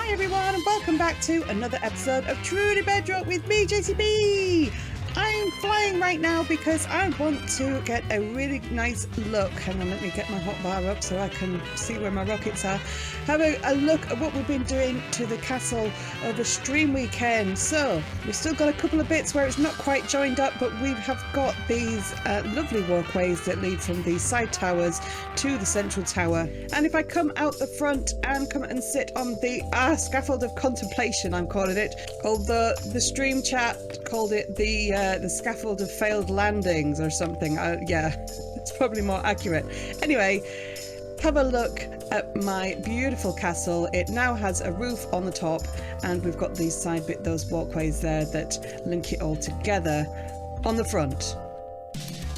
Hi everyone and welcome back to another episode of Truly Bedrock with me, JaseyBee. I'm flying right now because I want to get a really nice look. Hang on, let me get my hotbar up so I can see where my rockets are. Have a look at what we've been doing to the castle over stream weekend. So we've still got a couple of bits where it's not quite joined up, but we have got these lovely walkways that lead from these side towers to the central tower. And if I come out the front and come and sit on the scaffold of contemplation, I'm calling it, although the stream chat called it the scaffold of failed landings or something. Yeah, it's probably more accurate. Anyway, have a look at my beautiful castle. It now has a roof on the top, and we've got these those walkways there that link it all together on the front.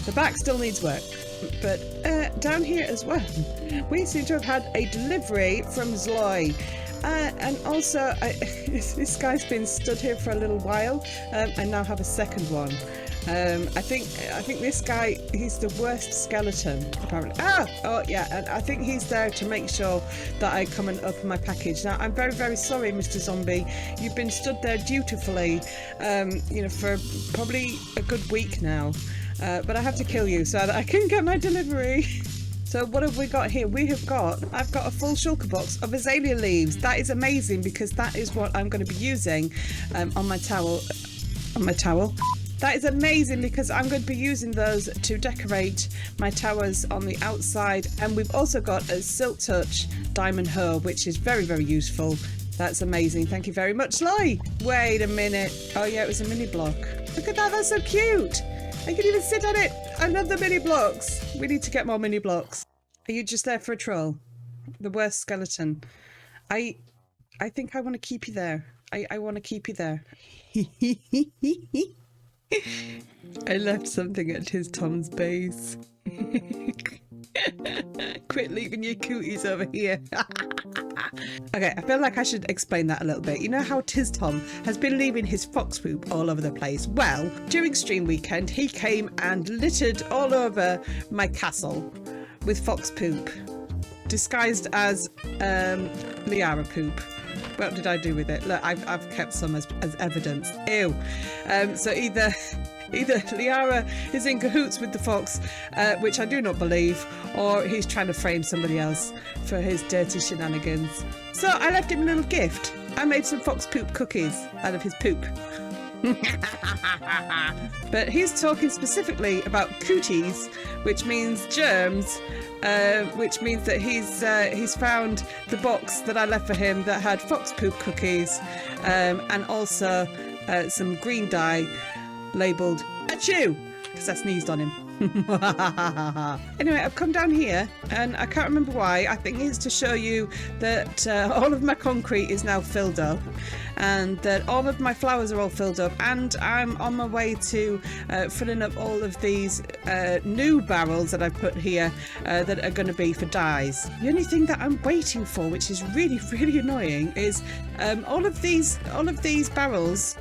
The back still needs work, but down here as well, we seem to have had a delivery from Zloy. And also, this guy's been stood here for a little while. I now have a second one. I think this guy, he's the worst skeleton, apparently. Oh yeah, and I think he's there to make sure that I come and open my package. Now, I'm very, very sorry, Mr. Zombie. You've been stood there dutifully, you know, for probably a good week now. But I have to kill you so that I can get my delivery. So what have we got here? I've got a full shulker box of azalea leaves. That is amazing because that is what I'm going to be using on my towel. That is amazing because I'm going to be using those to decorate my towers on the outside. And we've also got a Silk Touch diamond hoe, which is very, very useful. That's amazing. Thank you very much, Sly. Wait a minute. Oh yeah, it was a mini block. Look at that. That's so cute. I can even sit on it. I love the mini blocks. We need to get more mini blocks. Are you just there for a troll? The worst skeleton. I think I want to keep you there. I want to keep you there. I left something at his Tom's base. Quit leaving your cooties over here. Okay, I feel like I should explain that a little bit. You know how Tiz Tom has been leaving his fox poop all over the place? Well, during stream weekend, he came and littered all over my castle with fox poop, disguised as Liara poop. What did I do with it? Look, I've kept some as evidence. Ew. So either Liara is in cahoots with the fox, which I do not believe, or he's trying to frame somebody else for his dirty shenanigans. So I left him a little gift. I made some fox poop cookies out of his poop. But he's talking specifically about cooties, which means germs, which means that he's found the box that I left for him that had fox poop cookies, and also some green dye labelled achoo, because I sneezed on him. Anyway, I've come down here and I can't remember why. I think it's to show you that all of my concrete is now filled up and that all of my flowers are all filled up, and I'm on my way to filling up all of these new barrels that I've put here that are going to be for dyes. The only thing that I'm waiting for, which is really, really annoying, is all of these barrels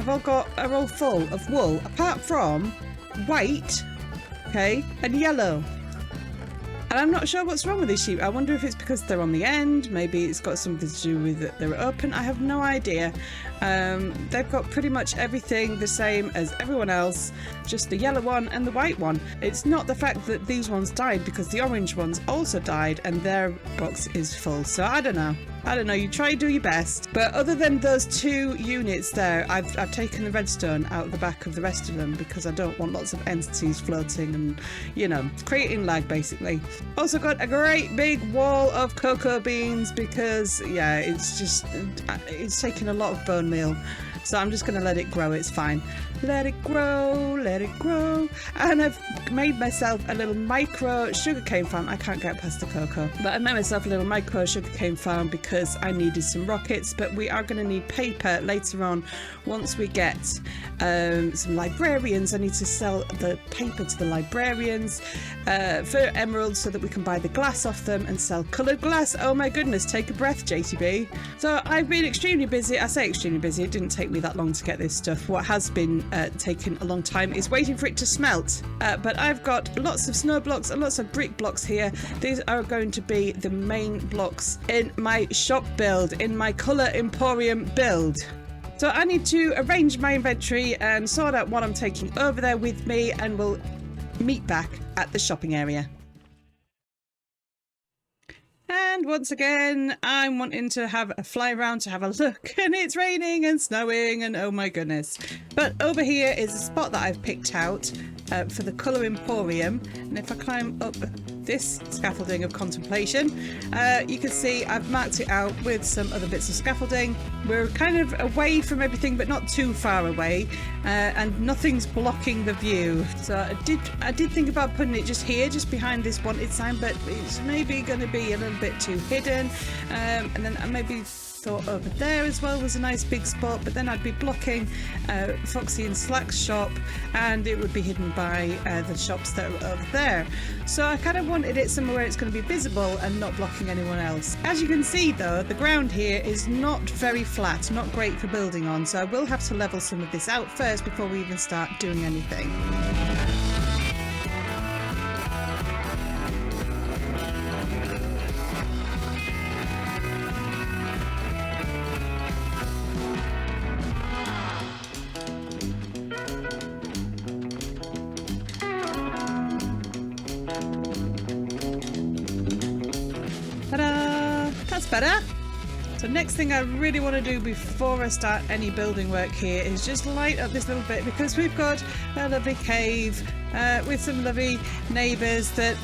are all full of wool, apart from white, okay, and yellow. And I'm not sure what's wrong with these sheep. I wonder if it's because they're on the end. Maybe it's got something to do with that they're open. I have no idea. They've got pretty much everything the same as everyone else, just the yellow one and the white one. It's not the fact that these ones died, because the orange ones also died and their box is full. So I don't know. You try to do your best. But other than those two units there, I've taken the redstone out of the back of the rest of them because I don't want lots of entities floating and, you know, creating lag basically. Also got a great big wall of cocoa beans because, yeah, it's taking a lot of bone meal. So I'm just going to let it grow. It's fine. Let it grow, let it grow. And I've made myself a little micro sugarcane farm. I can't get past the cocoa. But I made myself a little micro sugarcane farm because I needed some rockets. But we are going to need paper later on once we get some librarians. I need to sell the paper to the librarians for emeralds so that we can buy the glass off them and sell coloured glass. Oh my goodness, take a breath, JaseyBee. So I've been extremely busy. I say extremely busy. It didn't take me that long to get this stuff. What has been taking taken a long time is waiting for it to smelt. But I've got lots of snow blocks and lots of brick blocks here. These are going to be the main blocks in my shop build, in my Colour Emporium build. So I need to arrange my inventory and sort out what I'm taking over there with me, and we'll meet back at the shopping area. And once again, I'm wanting to have a fly around to have a look, and it's raining and snowing and oh my goodness. But over here is a spot that I've picked out for the Colour Emporium, and if I climb up this scaffolding of contemplation, you can see I've marked it out with some other bits of scaffolding. We're kind of away from everything but not too far away, and nothing's blocking the view. So I did think about putting it just here, just behind this wanted sign, but it's maybe going to be a little bit too hidden. And then I maybe thought over there as well was a nice big spot, but then I'd be blocking Foxy and Slack's shop, and it would be hidden by the shops that are over there. So I kind of wanted it somewhere where it's going to be visible and not blocking anyone else. As you can see though, the ground here is not very flat, not great for building on, so I will have to level some of this out first before we even start doing anything. Ta-da! That's better. So next thing I really want to do before I start any building work here is just light up this little bit, because we've got a lovely cave with some lovely neighbours that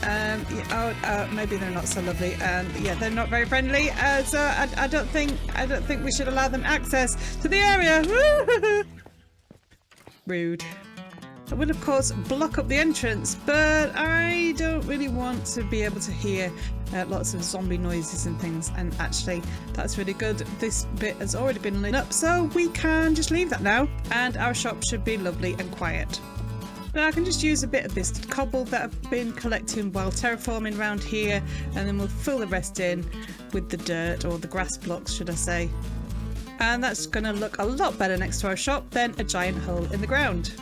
maybe they're not so lovely, and yeah, they're not very friendly. So I don't think we should allow them access to the area. Rude. I will of course block up the entrance, but I don't really want to be able to hear lots of zombie noises and things, and actually that's really good. This bit has already been lit up, so we can just leave that now, and our shop should be lovely and quiet. Now I can just use a bit of this cobble that I've been collecting while terraforming around here, and then we'll fill the rest in with the dirt, or the grass blocks should I say. And that's going to look a lot better next to our shop than a giant hole in the ground.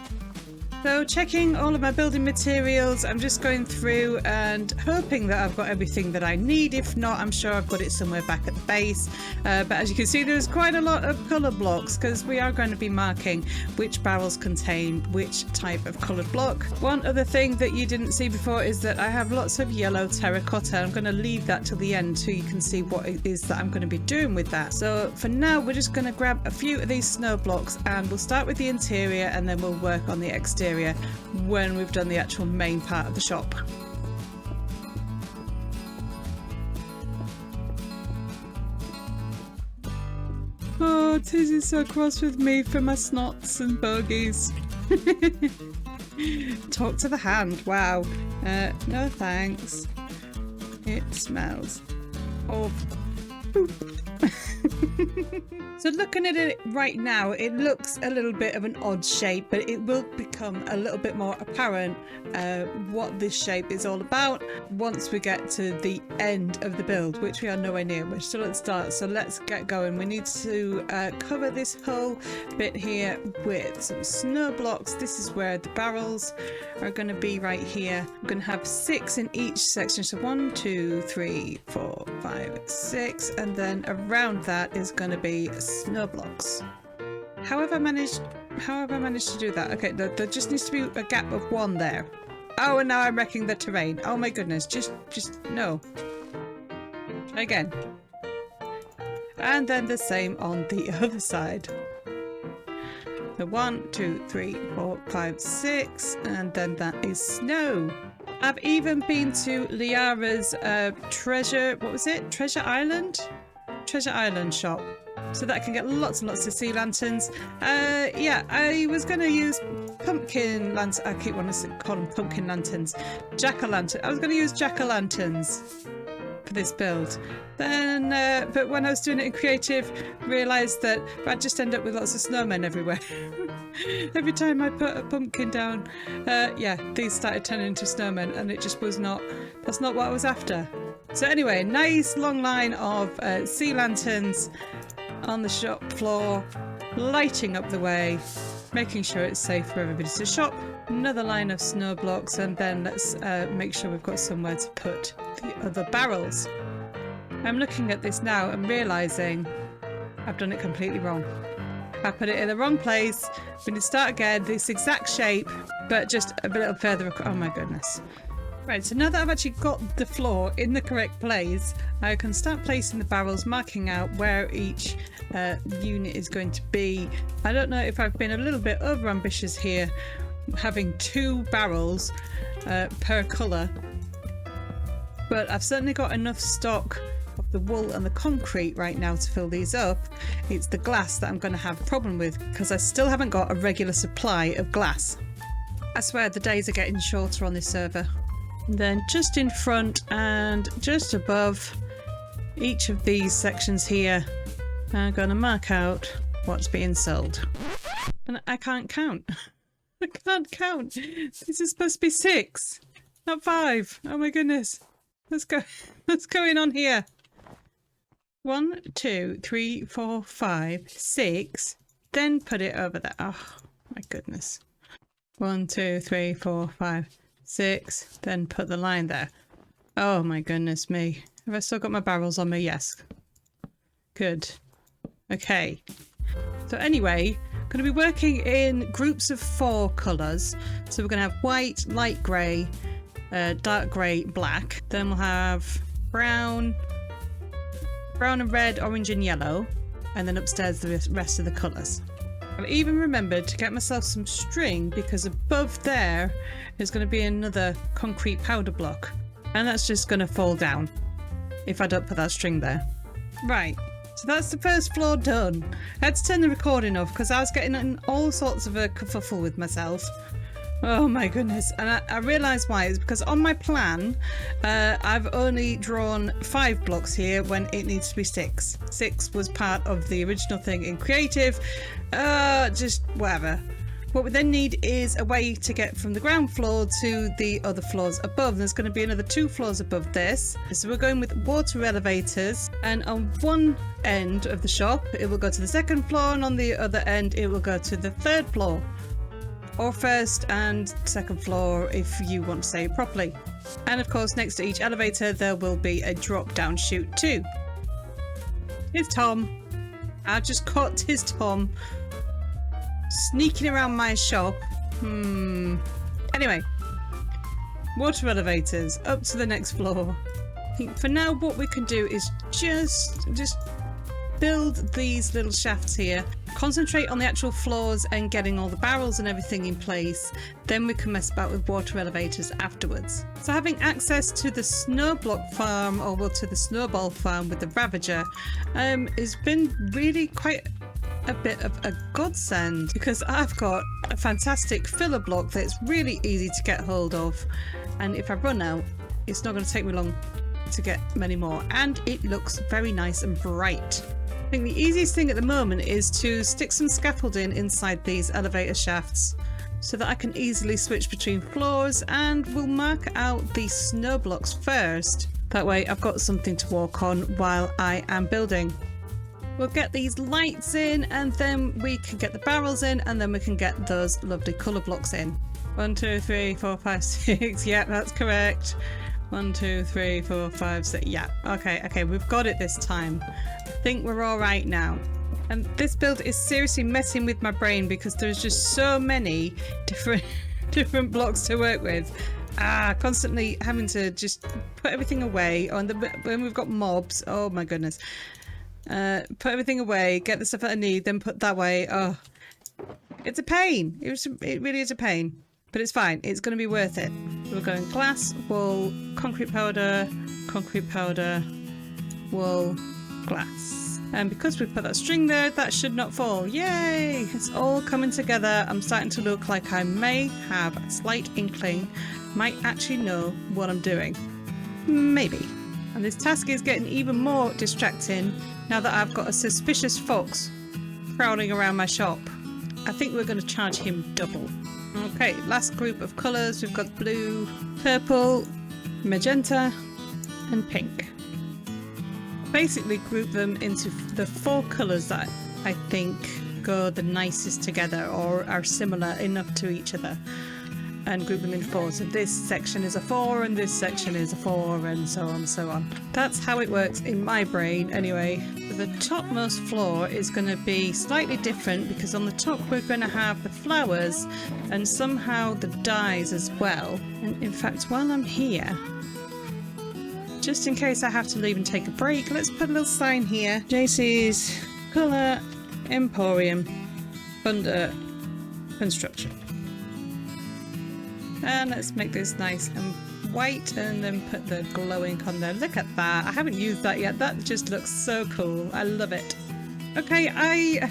So checking all of my building materials, I'm just going through and hoping that I've got everything that I need. If not, I'm sure I've got it somewhere back at the base. But as you can see, there's quite a lot of colour blocks, because we are going to be marking which barrels contain which type of coloured block. One other thing that you didn't see before is that I have lots of yellow terracotta. I'm going to leave that till the end so you can see what it is that I'm going to be doing with that. So for now, we're just going to grab a few of these snow blocks, and we'll start with the interior, and then we'll work on the exterior when we've done the actual main part of the shop. Oh, Tiz is so cross with me for my snots and bogies. Talk to the hand, wow. No thanks. It smells of poop. So looking at it right now, it looks a little bit of an odd shape, but it will become a little bit more apparent what this shape is all about once we get to the end of the build, which we are nowhere near. We're still at the start, so let's get going. We need to cover this whole bit here with some snow blocks. This is where the barrels are going to be, right here. I'm going to have 6 in each section, so 1, 2, 3, 4, 5, 6, and then around that is going to be snow blocks. How have I managed to do that? Okay, there just needs to be a gap of 1 there. Oh, and now I'm wrecking the terrain. Oh my goodness, just no. Try again. And then the same on the other side. So 1, 2, 3, 4, 5, 6, and then that is snow. I've even been to Liara's Treasure Island shop, so that I can get lots and lots of sea lanterns. Yeah, I was going to use pumpkin lanterns. I keep wanting to call them pumpkin lanterns. Jack-o'-lantern. I was going to use jack-o'-lanterns for this build. Then, but when I was doing it in creative, realised that I'd just end up with lots of snowmen everywhere. Every time I put a pumpkin down, yeah, these started turning into snowmen, and it just was not. That's not what I was after. So anyway, nice long line of sea lanterns on the shop floor, lighting up the way. making sure it's safe for everybody to shop. Another line of snow blocks, and then let's make sure we've got somewhere to put the other barrels. I'm looking at this now and realising I've done it completely wrong. I put it in the wrong place. We need to start again, this exact shape, but just a little further. Oh my goodness. Right, so now that I've actually got the floor in the correct place, I can start placing the barrels, marking out where each unit is going to be. I don't know if I've been a little bit over ambitious here, having 2 barrels per colour, but I've certainly got enough stock of the wool and the concrete right now to fill these up. It's the glass that I'm going to have a problem with because I still haven't got a regular supply of glass. I swear the days are getting shorter on this server. And then just in front and just above each of these sections here, I'm going to mark out what's being sold. And I can't count. I can't count. This is supposed to be 6, not 5. Oh my goodness. Let's go. What's going on here? 1, 2, 3, 4, 5, 6. Then put it over there. Oh my goodness. 1, 2, 3, 4, 5, 6. Then put the line there. Oh my goodness me. Have I still got my barrels on me? Yes. Good. Okay. So anyway, I'm going to be working in groups of 4 colours. So we're going to have white, light grey, dark grey, black. Then we'll have brown and red, orange and yellow. And then upstairs the rest of the colours. I've even remembered to get myself some string because above there is going to be another concrete powder block. And that's just going to fall down if I don't put that string there. Right, so that's the first floor done. I had to turn the recording off because I was getting in all sorts of a kerfuffle with myself. Oh my goodness. And I realised why. It's because on my plan, I've only drawn 5 blocks here when it needs to be 6. 6 was part of the original thing in creative. Just whatever. What we then need is a way to get from the ground floor to the other floors above. There's going to be another 2 floors above this. So we're going with water elevators, and on one end of the shop it will go to the 2nd floor, and on the other end it will go to the 3rd floor. Or 1st and 2nd floor if you want to say it properly. And of course next to each elevator there will be a drop down chute too. Here's Tom. I've just caught his Tom sneaking around my shop. Anyway, water elevators up to the next floor. I think for now what we can do is just build these little shafts here, concentrate on the actual floors and getting all the barrels and everything in place. Then we can mess about with water elevators afterwards. So having access to the snow block farm, or well, to the snowball farm with the Ravager, has been really quite a bit of a godsend, because I've got a fantastic filler block that's really easy to get hold of, and if I run out it's not going to take me long to get many more, and it looks very nice and bright. I think the easiest thing at the moment is to stick some scaffolding inside these elevator shafts so that I can easily switch between floors, and we'll mark out the snow blocks first. That way I've got something to walk on while I am building. We'll get these lights in, and then we can get the barrels in, and then we can get those lovely colour blocks in. 1, 2, 3, 4, 5, 6. Yeah, that's correct. 1, 2, 3, 4, 5, 6. Yeah, okay, we've got it this time. I think we're all right now. And this build is seriously messing with my brain because there's just so many different blocks to work with. Constantly having to just put everything away. When we've got mobs, oh my goodness. Put everything away, get the stuff that I need, then put that way. Oh, it's a pain. It really is a pain. But it's fine. It's going to be worth it. We're going glass, wool, concrete powder, wool, glass. And because we put that string there, that should not fall. Yay! It's all coming together. I'm starting to look like I may have a slight inkling, might actually know what I'm doing. Maybe. And this task is getting even more distracting now that I've got a suspicious fox prowling around my shop. I think we're going to charge him double. Okay, last group of colours. We've got blue, purple, magenta and pink. Basically group them into the 4 colours that I think go the nicest together or are similar enough to each other, and group them in 4. So this section is a 4 and this section is a 4 and so on and so on. That's how it works in my brain anyway. The topmost floor is going to be slightly different because on the top we're going to have the flowers and somehow the dyes as well. And in fact, while I'm here, just in case I have to leave and take a break, let's put a little sign here. JASEY'S Colour Emporium under construction. And let's make this nice and white and then put the glow ink on there. Look at that. I haven't used that yet. That just looks so cool. I love it. Okay, I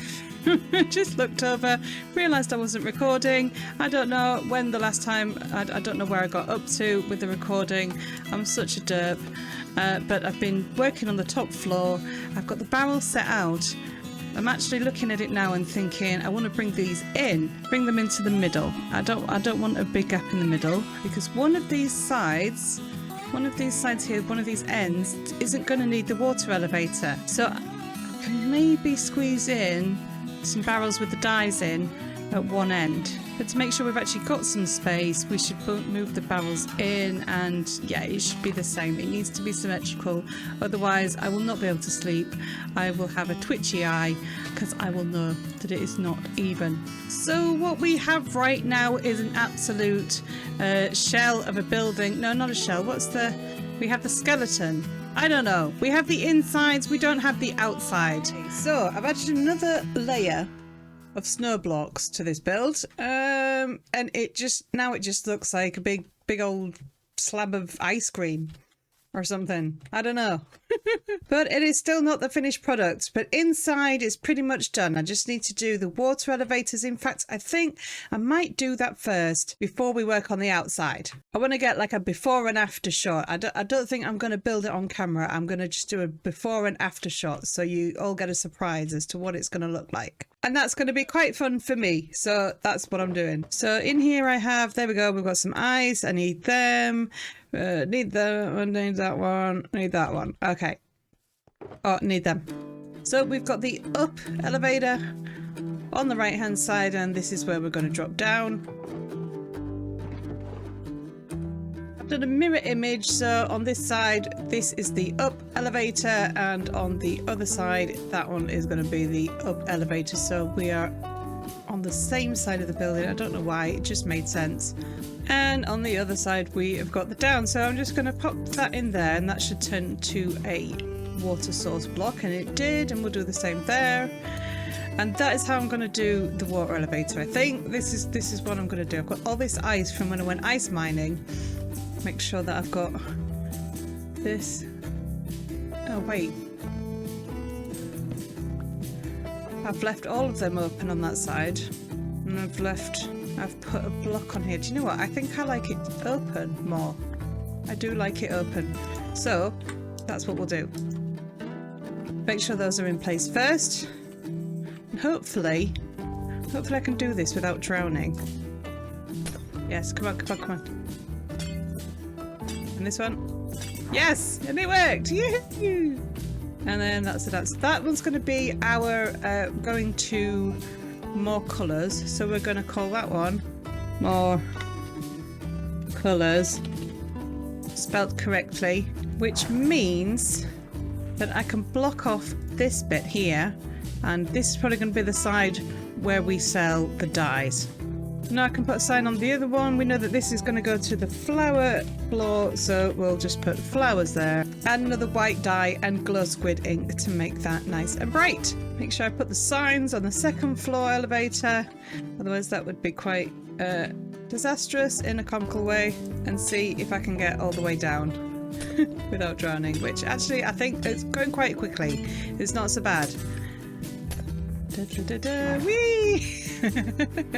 just looked over, realised I wasn't recording. I don't know when the last time, I don't know where I got up to with the recording. I'm such a derp. But I've been working on the top floor. I've got the barrel set out. I'm actually looking at it now and thinking I want to bring these in, bring them into the middle. I don't want a big gap in the middle because one of these sides here, one of these ends isn't going to need the water elevator. So I can maybe squeeze in some barrels with the dyes in at one end. But to make sure we've actually got some space, we should move the barrels in, and yeah, it should be the same. It needs to be symmetrical, otherwise I will not be able to sleep. I will have a twitchy eye because I will know that it is not even. So what we have right now is an absolute shell of a building. No, not a shell. We have the skeleton. I don't know. We have the insides, we don't have the outside. So I've added another layer of snow blocks to this build, and it just looks like a big old slab of ice cream or something. I don't know. But it is still not the finished product, but inside is pretty much done. I just need to do the water elevators. In fact, I think I might do that first before we work on the outside. I want to get like a before and after shot. I don't think I'm going to build it on camera. I'm going to just do a before and after shot so you all get a surprise as to what it's going to look like. And that's going to be quite fun for me. So that's what I'm doing. So in here I have, there we go, we've got some eyes. I need them. Need them, need that one, need that one. Okay. Oh, need them. So we've got the up elevator on the right hand side, and this is where we're going to drop down. I've done a mirror image, so on this side this is the up elevator, and on the other side that one is going to be the up elevator, so we are on the same side of the building. I don't know why, it just made sense. And on the other side we have got the down, so I'm just going to pop that in there, and that should turn to a water source block, and it did, and we'll do the same there. And that is how I'm going to do the water elevator. I think this is what I'm going to do. I've got all this ice from when I went ice mining. Make sure that I've got this. Oh wait, I've left all of them open on that side, and I've put a block on here. Do you know what? I think I like it open more. I do like it open. So that's what we'll do. Make sure those are in place first. And hopefully I can do this without drowning. Yes, come on, come on, come on. And this one. Yes! And it worked! Yahoo! And then that one's going to be our going to more colours, so we're going to call that one more colours, spelt correctly, which means that I can block off this bit here, and this is probably going to be the side where we sell the dyes. Now I can put a sign on the other one. We know that this is going to go to the flower floor, so we'll just put flowers there. Add another white dye and glow squid ink to make that nice and bright. Make sure I put the signs on the second floor elevator, otherwise that would be quite disastrous in a comical way. And see if I can get all the way down without drowning, which actually I think it's going quite quickly. It's not so bad. Whee!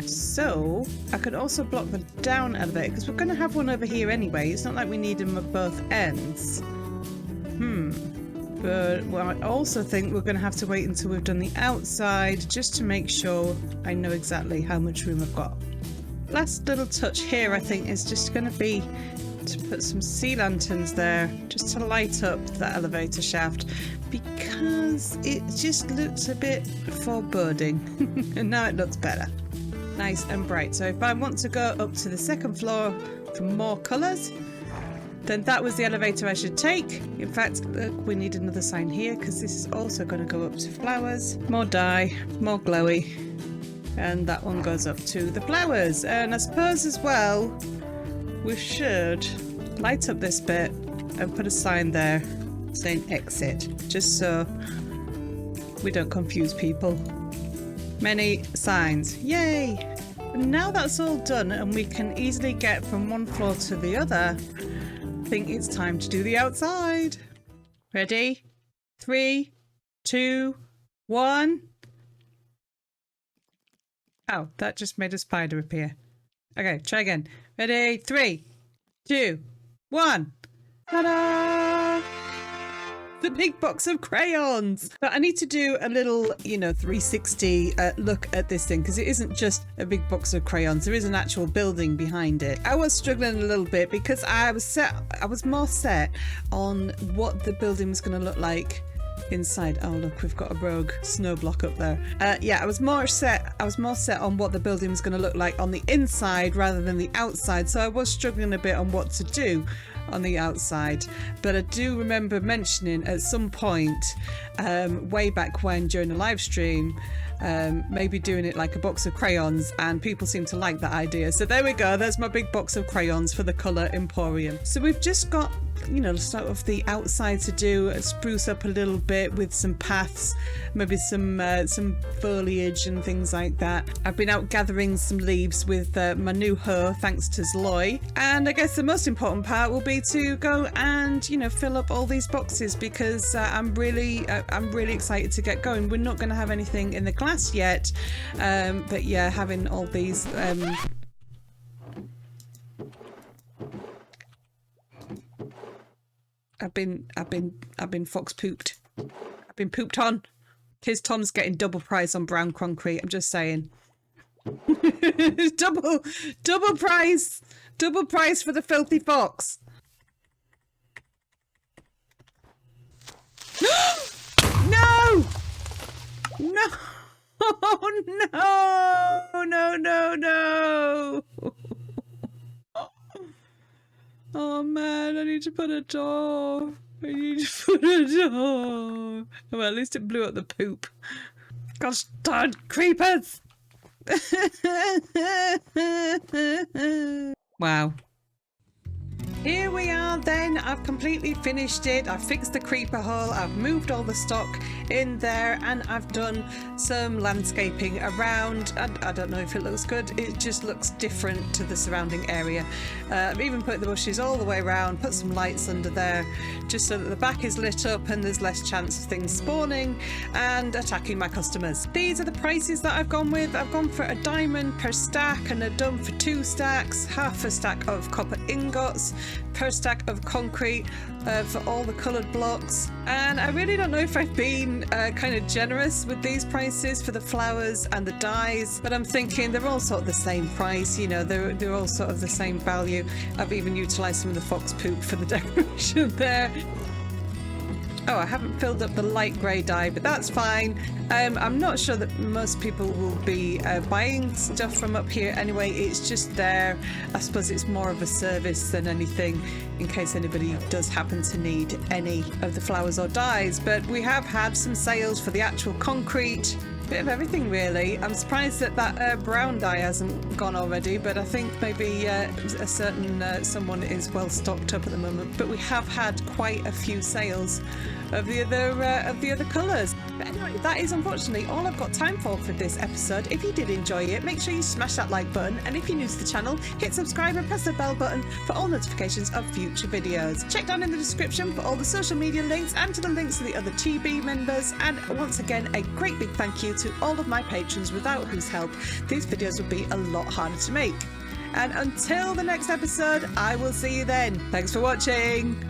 So I could also block the down elevator because we're going to have one over here anyway. It's not like we need them at both ends. But well, I also think we're going to have to wait until we've done the outside just to make sure I know exactly how much room I've got. Last little touch here I think is just going to be to put some sea lanterns there just to light up that elevator shaft, because because it just looks a bit foreboding. And now it looks better. Nice and bright. So if I want to go up to the second floor for more colours, then that was the elevator I should take. In fact, look, we need another sign here because this is also going to go up to flowers. More dye, more glowy. And that one goes up to the flowers. And I suppose as well, we should light up this bit and put a sign there saying exit, just so we don't confuse people. Many signs. Yay! And now that's all done and we can easily get from one floor to the other, I think it's time to do the outside. Ready? 3, 2, 1. Oh, that just made a spider appear. Okay, try again. Ready? 3, 2, 1. Ta-da! The big box of crayons. But I need to do a little, 360 look at this thing because it isn't just a big box of crayons. There is an actual building behind it. I was struggling a little bit because I was more set on what the building was going to look like inside. Oh look, we've got a rogue snow block up there. Yeah, I was more set on what the building was going to look like on the inside rather than the outside. So I was struggling a bit on what to do on the outside, but I do remember mentioning at some point way back when during a live stream maybe doing it like a box of crayons, and people seem to like that idea. So there we go, there's my big box of crayons for the Colour Emporium. So we've just got sort of the outside to do, spruce up a little bit with some paths, maybe some foliage and things like that. I've been out gathering some leaves with my new hoe, thanks to Zloy. And I guess the most important part will be to go and fill up all these boxes because I'm really excited to get going. We're not going to have anything in the glass yet, but yeah, having all these I've been fox pooped. I've been pooped on. Here's Tom's getting double price on brown concrete. I'm just saying. double price for the filthy fox. No! No! No! Oh man, I need to put a door. Well, at least it blew up the poop. Gosh darn creepers! Wow. Here we are then, I've completely finished it. I've fixed the creeper hole, I've moved all the stock in there, and I've done some landscaping around. I don't know if it looks good, it just looks different to the surrounding area. I've even put the bushes all the way around, put some lights under there, just so that the back is lit up and there's less chance of things spawning and attacking my customers. These are the prices that I've gone with. I've gone for $1 per stack, and I've done for 2 stacks, half a stack of copper ingots per stack of concrete for all the coloured blocks. And I really don't know if I've been kind of generous with these prices for the flowers and the dyes, but I'm thinking they're all sort of the same price, they're all sort of the same value. I've even utilised some of the fox poop for the decoration there. Oh, I haven't filled up the light grey dye, but that's fine. I'm not sure that most people will be buying stuff from up here anyway. It's just there. I suppose it's more of a service than anything, in case anybody does happen to need any of the flowers or dyes. But we have had some sales for the actual concrete. Bit of everything really. I'm surprised that that brown dye hasn't gone already, but I think maybe a certain someone is well stocked up at the moment. But we have had quite a few sales of the other colours. But anyway, that is unfortunately all I've got time for this episode. If you did enjoy it, make sure you smash that like button, and if you're new to the channel, hit subscribe and press the bell button for all notifications of future videos. Check down in the description for all the social media links and to the links to the other TB members. And once again, a great big thank you to all of my patrons, without whose help these videos would be a lot harder to make. And until the next episode, I will see you then. Thanks for watching.